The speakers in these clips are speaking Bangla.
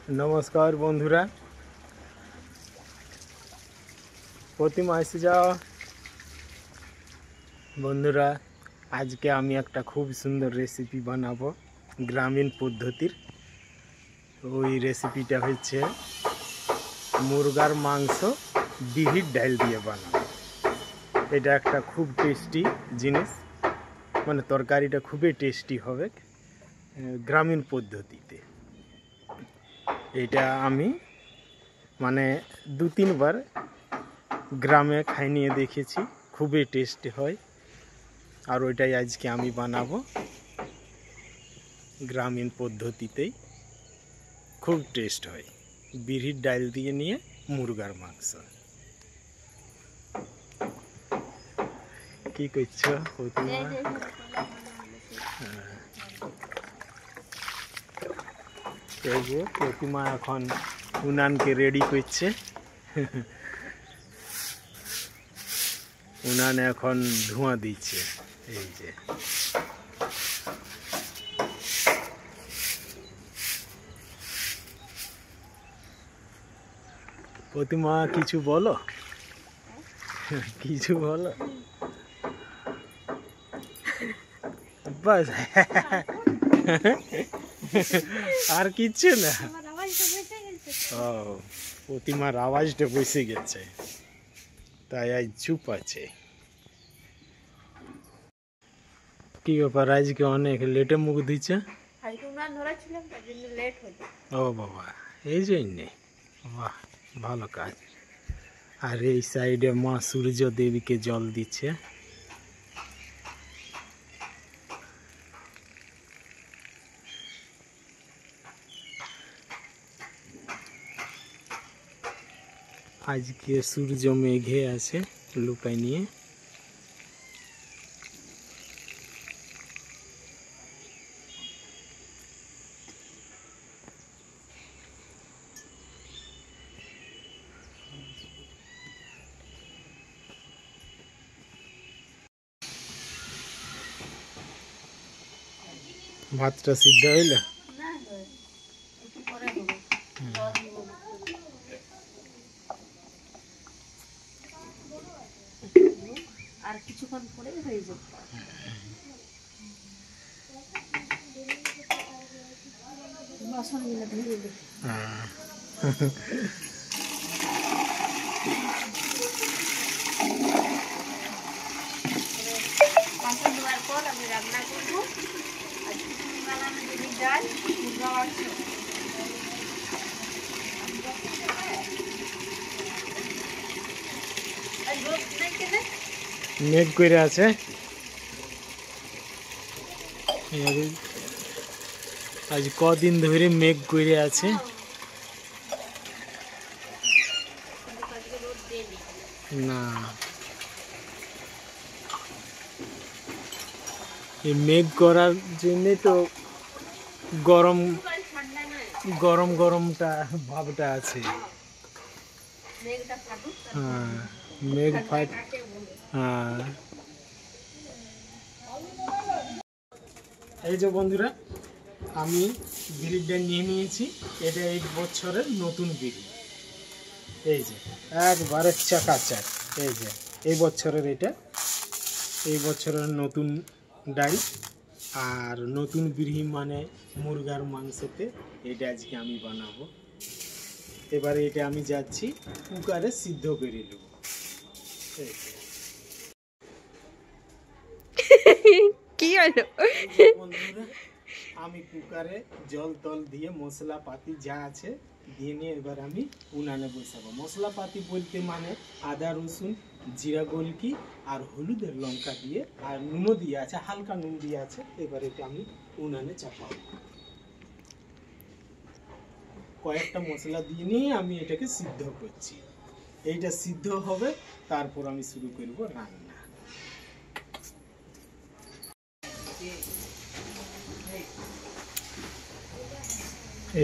नमस्कार बंधुरा प्रतिमा एसे जाओ बंधुरा आज के आमी एकटा खूब सुंदर रेसिपि बनाबो ग्रामीण पद्धतिर ओई रेसिपिटा हच्छे मुरगार मांस बिहिर डाल दिए बानाबो। एटा एकटा खूब टेस्टी जिनिस माने तरकारीटा खूबই टेस्टी होबे ग्रामीण पद्धतिते। এটা আমি মানে দু তিনবার গ্রামে খাই নিয়ে দেখেছি, খুবই টেস্টি হয়। আর ওইটাই আজকে আমি বানাবো গ্রামীণ পদ্ধতিতেই, খুব টেস্ট হয়। বিরির ডাল দিয়ে নিয়ে মুরগার মাংস। কি করছো প্রতিমা? এই যে প্রতিমা এখন উনানকে রেডি করছে। উনানে এখন ধোঁয়া দিচ্ছে। এই যে প্রতিমা কিছু বলো, কিছু বলো। বাস আর কিচ্ছু না। প্রতিমার আওয়াজটা বসে গেছে, তাই আজ চুপ আছে। কি ব্যাপার, আজকে অনেক লেটে মুখ দিচ্ছে? ও বাবা, এই জন্যে? বাহ, ভালো কাজ। আর এই সাইডে মা সূর্য দেবীকে জল দিচ্ছে। আজকে সূর্য মেঘে আছে লুকাই নিয়ে। ভাতটা সিদ্ধ হইল? আর কিছুক্ষণ পরে হয়ে যাবে। বাসনগুলো ধুয়ে দে। বাসন ধোয়ার পর আমি রান্না করব। আজকে বানানো বিরির ডাল, মুরগা মাংস। মেঘ করে আছে, আজ কদিন ধরে মেঘ করে আছে। না, এই মেঘ করার জন্যে তো গরম গরম গরমটা ভাবটা আছে। হ্যাঁ, মেঘ ফাট। হ্যাঁ, এই যে বন্ধুরা, আমি বিরির ডাল নিয়ে নিয়েছি। এটা 1 বছরের নতুন বিড়ি। এই যে একবারে চাকাচাক। এই যে এই বছরের, এটা এই বছরের নতুন ডাল। আর নতুন বিড়ি মানে মুরগার মাংসতে এটা আজকে আমি বানাবো। এবারে এটা আমি যাচ্ছি কুকারে সিদ্ধ করে নেব। কি হলো বন্ধুরা, আমি কুকারে জল তল দিয়ে মশলাপাতি যা আছে দিয়ে নিয়ে এবার আমি উনানে বসাবো। মশলাপাতি বলতে মানে আদা রসুন জিরা গোলকি আর হলুদের লঙ্কা দিয়ে আর নুনও দিয়ে আছে, হালকা নুন দিয়ে আছে। এবার এটা আমি উনানে চাপাবো। কয়েকটা মশলা দিয়ে নিয়ে আমি এটাকে সিদ্ধ করছি। এইটা সিদ্ধ হবে, তারপর আমি শুরু করব রান্না।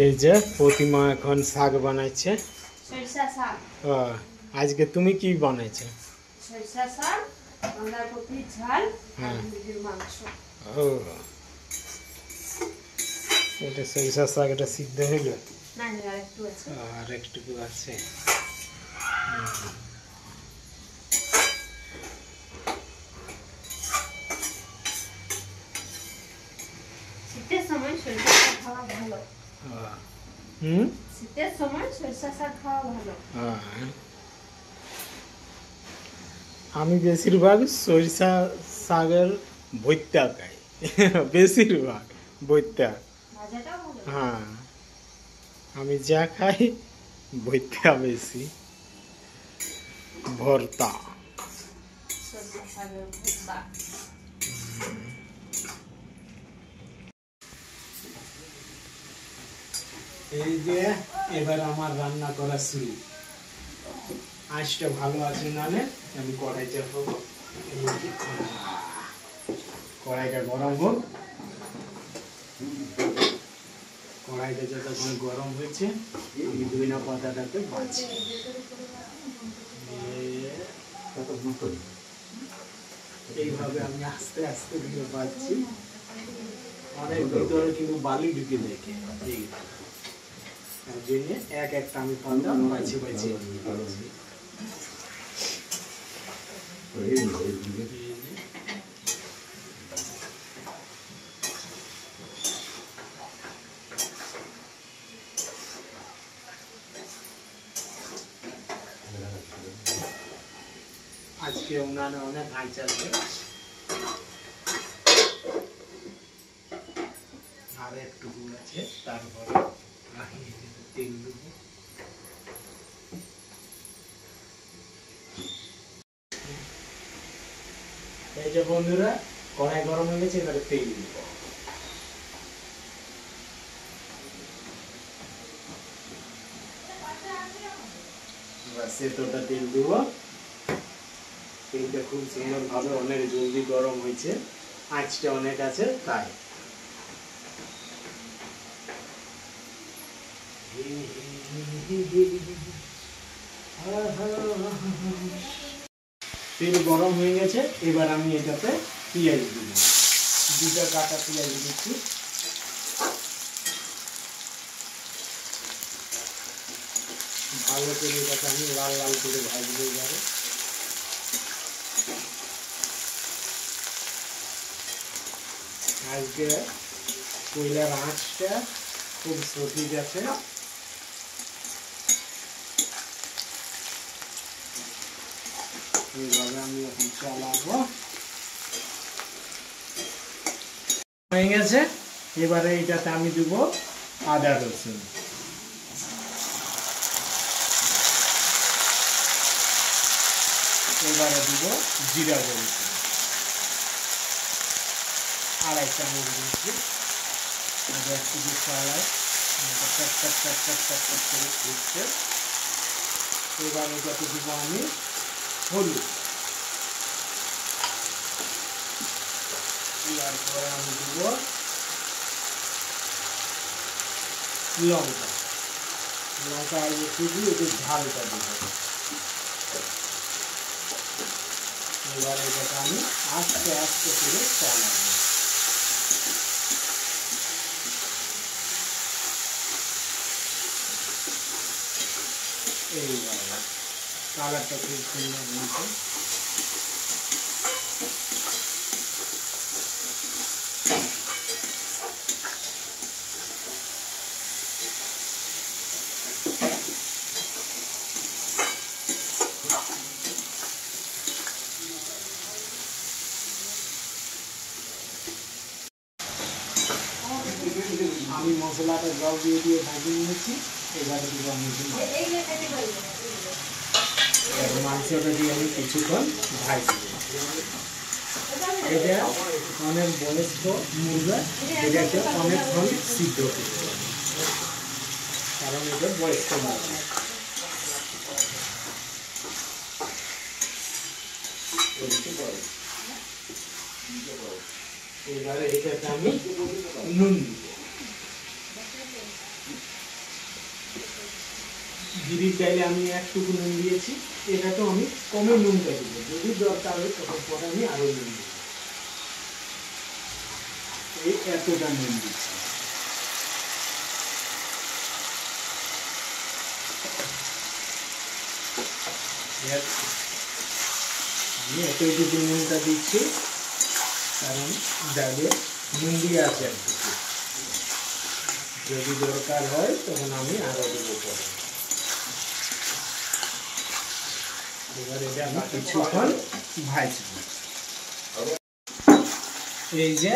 এই যে প্রতিমা এখন শাক বানাইছে, সরিষা শাক। আজকে তুমি কি বানাইছো? সরিষা শাক, বাঁধাকপি ঝাল আর মুরগির মাংস। ও, এটা সরিষা শাক, এটা সিদ্ধ হইল। আর একটুকু আছে। শীতের সময় সরিষা শাক খাওয়া ভালো। শীতের সময় সরিষা শাক খাওয়া ভালো। আমি বেশিরভাগ সরিষা শাকের ভর্তা খাই, বেশিরভাগ ভর্তা। হ্যাঁ, আমি যা খাই ভর্তা বেশি, ভর্তা। এই যে এবার আমার রান্না করা শুরু। আঁচটা ভালো আছে নালে আমি কড়াই চাপাবো। কড়াইটা গরম হোক। কড়াইটা যতক্ষণ গরম হয়েছে আমি ধইনা পাতাটাকে ভাজছি। এইভাবে আমি আস্তে আস্তে দিয়ে ভাজছি। অনেক ভিতরে কিন্তু বালি ঢুকে দেখে তার জন্য এক একটা আমি পাতা বাছি বাছি আজকে উনানে অনেক আঁচ আছে। আর একটুকু আছে, তারপরে তেল দেবো। এই যে বন্ধুরা, কড়াই গরম হয়ে গেছে, এবারে তেল দিব। এতটা তেল দিব। তেলটা খুব সুন্দর ভাবে অনেক জলদি গরম হয়েছে, আঁচটা অনেক আছে তাই। তেল গরম হয়ে গেছে, এবার আমি এটাতে পেঁয়াজ দিব। দুটা কাটা পেঁয়াজ দিচ্ছি। ভালো করে এটাকে আমি লাল লাল করে ভাজবো। এবারে আজকে কয়লার আঁচটা খুব সঠিক আছে। এইভাবে আমি এখন চালাবো। হয়ে গেছে, এবারে এটাতে আমি দিব আদা রসুন। এবারে দিব জিরা গুঁড়ো, আড়াই চামচ দিচ্ছি। একটু চালাই করে ফুটছে। এবার এটাতে দিব আমি হলুদ। দেওয়ার পরে আমি দিব লঙ্কা। লঙ্কা একটু দিয়ে একটু ঝালটা দিব। এবার এটাকে আমি আস্তে আস্তে করে চালাবো। এইবার কালারটা খুব সুন্দর হয়েছে। আমি মশলাটা জল দিয়ে দিয়ে ভাজিয়ে নিয়েছি। এবারে দিব আমি মাংসটা দিয়ে আমি কিছুক্ষণ ভাজবো। এটা অনেক বয়স্ক মুরগা, এটাকে অনেকক্ষণ সিদ্ধ করতে হবে, কারণ এটা বয়স্ক মুরগা। এবারে এটাতে আমি নুন দিব। বিড়ির চাইলে আমি একটুকু নুন দিয়েছি, এটাতেও আমি কমে নুনটা দিব। যদি দরকার হয় তখন পরে আমি আরো নুন দিব। এই এতটা নুন দিচ্ছি। আমি এতটুকু নুনটা দিচ্ছি, কারণ ডালে নুন দিয়ে আছে একটু, যদি দরকার হয় তখন আমি আরো দেবো পরে। এবার এটা আমি কিছুক্ষণ ভাজবো। এই যে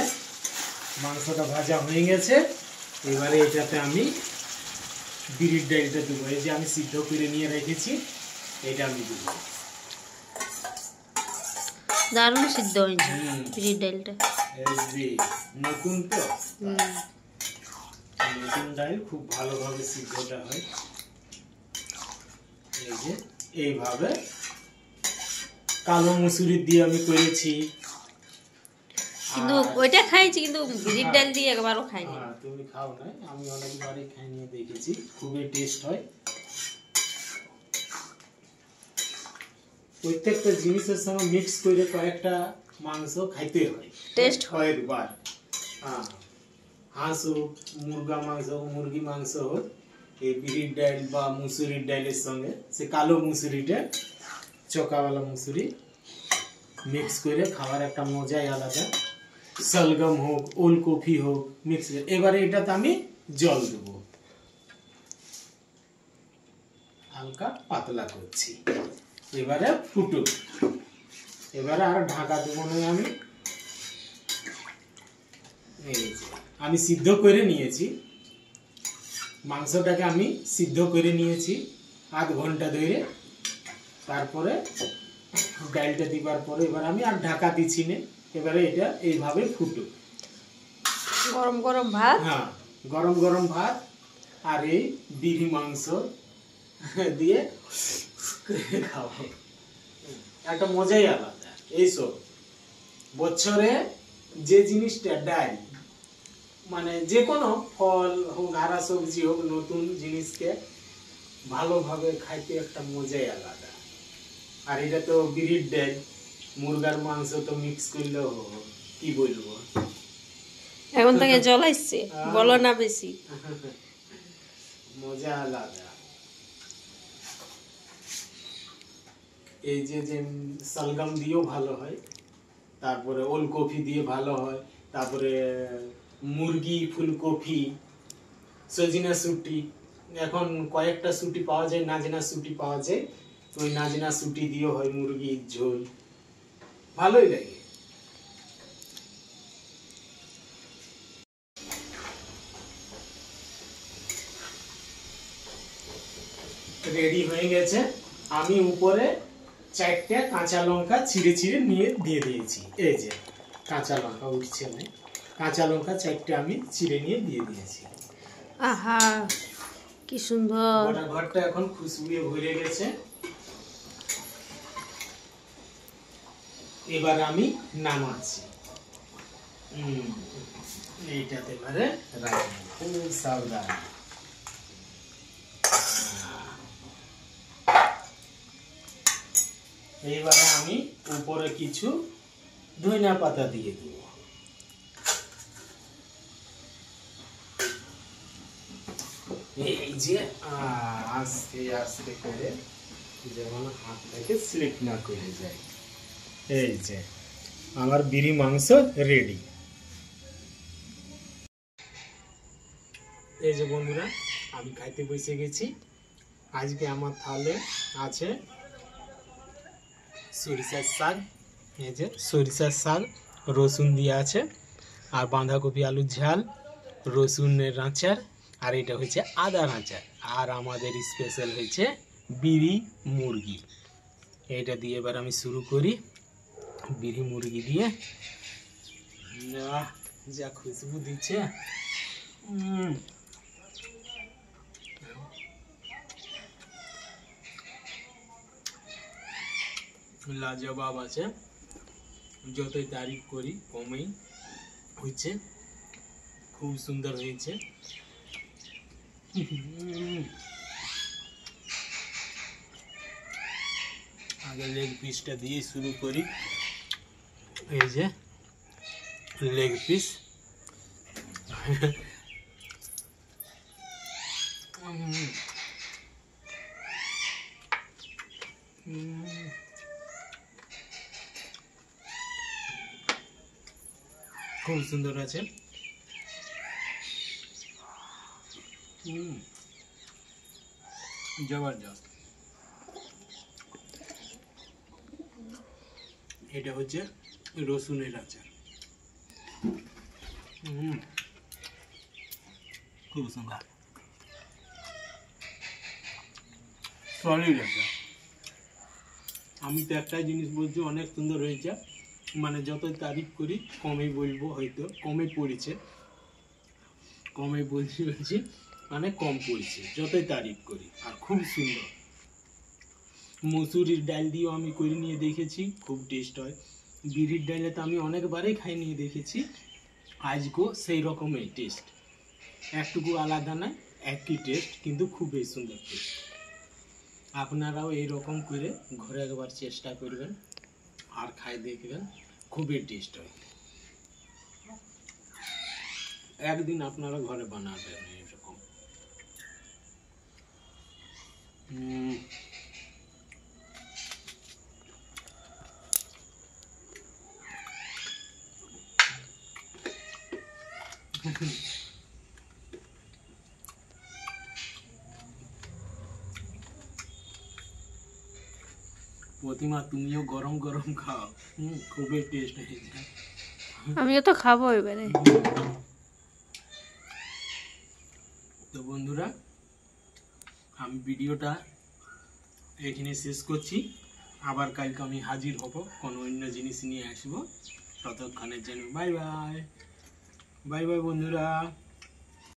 মাংসটা ভাজা হয়ে গেছে, এবারে এটাতে আমি বিরির ডালটা দেবো। এই যে আমি সিদ্ধ করে নিয়ে রেখেছি, এটা আমি দেবো। দারুণ সিদ্ধ হয়েছে বিরির ডালটা। নতুন তো, নতুন ডাল খুব ভালোভাবে সিদ্ধটা হয়। এই যে এইভাবে কালো মুসুরি দিয়ে আমি করেছি, কিন্তু ওইটা খাইছি, কিন্তু বিরির ডাল দিয়ে একবারও খাইনি। তুমি খাও না, আমি অনেকবারই খাই নিয়ে দেখেছি, খুবই টেস্ট হয়। প্রত্যেকটা জিনিসের সঙ্গে মিক্স করে কয়েকটা মাংস খাইতে হয়, টেস্ট কয়েকবার। হাঁস হোক, মুরগা মাংস হোক, মুরগি মাংস হোক, এই বিরির ডাল বা মুসুরির ডালের সঙ্গে, সে কালো মুসুরিটা, চকাওয়ালা মুসুরি মিক্স করে খাওয়ার একটা মজাই আলাদা। সলগম হোক, ওলকপি হোক, মিক্স। এবারে এটাতে আমি জল দেবো, হালকা পাতলা করছি। এবারে ফুটুক, এবারে আর ঢাকা দেবো না আমি। এই যে আমি সিদ্ধ করে নিয়েছি মাংসটাকে, আমি সিদ্ধ করে নিয়েছি আধ ঘন্টা ধরে। তারপরে ডালটা দিবার পরে এবার আমি আর ঢাকা দিচ্ছি না, এবারে এটা এইভাবে ফুটুক। গরম গরম ভাত, হ্যাঁ, গরম গরম ভাত আর এই বিরি মাংস দিয়ে খাওয়া, একটা মজাই আলাদা। এইসব বছরে যে জিনিসটা ডাল, মানে যে কোনো ফল হোক, হারা সবজি হোক, নতুন জিনিসকে ভালোভাবে খাইতে একটা মজাই আলাদা। আর এটা তো বিরির ডাল, মুরগার মাংস তো মিক্স করলেও কি বলবো, এখন থেকে জল আসছে, বলো না বেশি। মজা আলাদা। এই যে যে সলগম দিয়েও ভালো হয়, তারপরে ওলকপি দিয়ে ভালো হয়, তারপরে মুরগি ফুলকপি, সজিনা শুটি, এখন কয়েকটা শুটি পাওয়া যায়, নাজনা শুটি পাওয়া যায়, ওই নাজনা শুটি দিয়েও হয় মুরগির ঝোল, ভালোই লাগে। রেডি হয়ে গেছে। আমি উপরে 4টে কাঁচা লঙ্কা ছিঁড়ে ছিঁড়ে নিয়ে দিয়ে দিয়েছি। এই যে কাঁচা লঙ্কা উঠছে না, কাঁচা লঙ্কা 4টে আমি ছিঁড়ে নিয়ে দিয়ে দিয়েছি। আহা কি সুন্দর, গোটা ঘরটা এখন খুশবুয়ে ভরে গেছে। এবার আমি নামাচ্ছি। এইটাতে এবারে রাখবো, খুব সাবধান। এইবারে আমি উপরে কিছু ধনিয়া পাতা দিয়ে দিব। এই যে আস্তে আস্তে করে, যেমন হাত থেকে স্লিপ না করে যায়। এই যে আমার বিরি মাংস রেডি। এই যে বন্ধুরা, আমি খাইতে বসে গেছি। আজকে আমার থালে আছে সরিষার শাক, এই যে সরিষার শাক রসুন দিয়ে আছে, আর বাঁধাকপি আলুর ঝাল, রসুনের আচার, আর এটা হচ্ছে আদার আচার, আর আমাদের স্পেশাল হচ্ছে বিরি মুরগি। এটা দিয়ে এবার আমি শুরু করি। বিরি মুরগি দিয়ে যা খুশবু দিচ্ছে, লাজবাব আছে। যতই তারিফ করি কমই হচ্ছে, খুব সুন্দর হয়েছে। আগে লেগ পিসটা দিয়ে শুরু করি। এই যে লেগ পিস, খুব সুন্দর আছে। জবরদস্ত। এটা হচ্ছে রসুনের আচার। খুব সুন্দর, সলিড আছে। আমি তো একটাই জিনিস বলছি, অনেক সুন্দর হয়েছে। মানে যত তারিফ করি কমই বলবো, হয়তো কমই পড়েছে, কমই বলছি মানে কম পড়েছে যতই তারিফ করি। আর খুব সুন্দর। মসুরির ডাল দিয়েও আমি করে নিয়ে দেখেছি, খুব টেস্ট হয়। বিরির ডালে তো আমি অনেকবারই খাই নিয়ে দেখেছি, আজকেও সেই রকমই টেস্ট, একটুকু আলাদা নয়, একই টেস্ট, কিন্তু খুবই সুন্দর টেস্ট। আপনারাও এইরকম করে ঘরে একবার চেষ্টা করবেন আর খাই দেখবেন, খুবই টেস্ট হয়। একদিন আপনারা ঘরে বানাবেন এরকম। প্রতিমা, তুমিও গরম গরম খাও, খুবই টেস্ট হয়েছে। আমিও তো খাবো এবারে। তো বন্ধুরা, আমি ভিডিওটা এখানে শেষ করছি। আবার কালকে আমি হাজির হব, কোনো অন্য জিনিস নিয়ে আসবো। ততক্ষণের জন্য বাই বাই। বাই বাই বন্ধুরা।